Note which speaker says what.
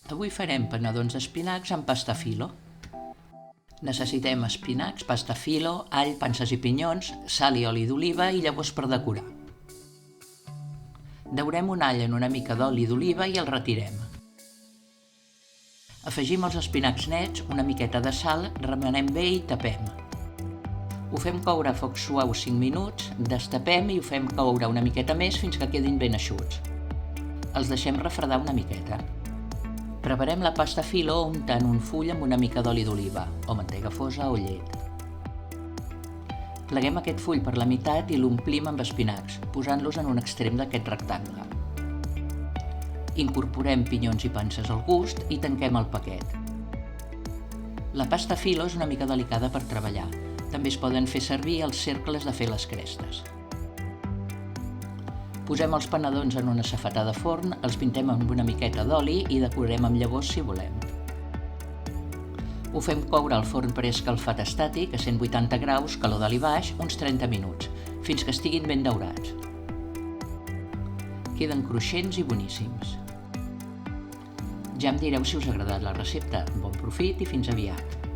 Speaker 1: Avui farem panadons d'espinacs amb pasta filo. Necessitem espinacs, pasta filo, all, panses i pinyons, sal i oli d'oliva i llavors per decorar. Daurem un all en una mica d'oli d'oliva i el retirem. Afegim els espinacs nets, una miqueta de sal, remenem bé i tapem. Ho fem coure a foc suau 5 minuts, destapem i ho fem coure una miqueta més fins que quedin ben eixuts. Els deixem refredar una miqueta. Preparem la pasta filo untant un full amb una mica d'oli d'oliva, o mantega fosa o llet. Pleguem aquest full per la meitat i l'omplim amb espinacs, posant-los en un extrem d'aquest rectangle. Incorporem pinyons i panses al gust i tanquem el paquet. La pasta filo és una mica delicada per treballar. També es poden fer servir els cercles de fer les crestes. Posem els panadons en una safata de forn, els pintem amb una miqueta d'oli i decorem amb llavors si volem. Ho fem coure al forn preescalfat estàtic a 180 graus, calor dalt i baix, uns 30 minuts, fins que estiguin ben daurats. Queden cruixents i boníssims. Ja em direu si us ha agradat la recepta. Bon profit i fins aviat!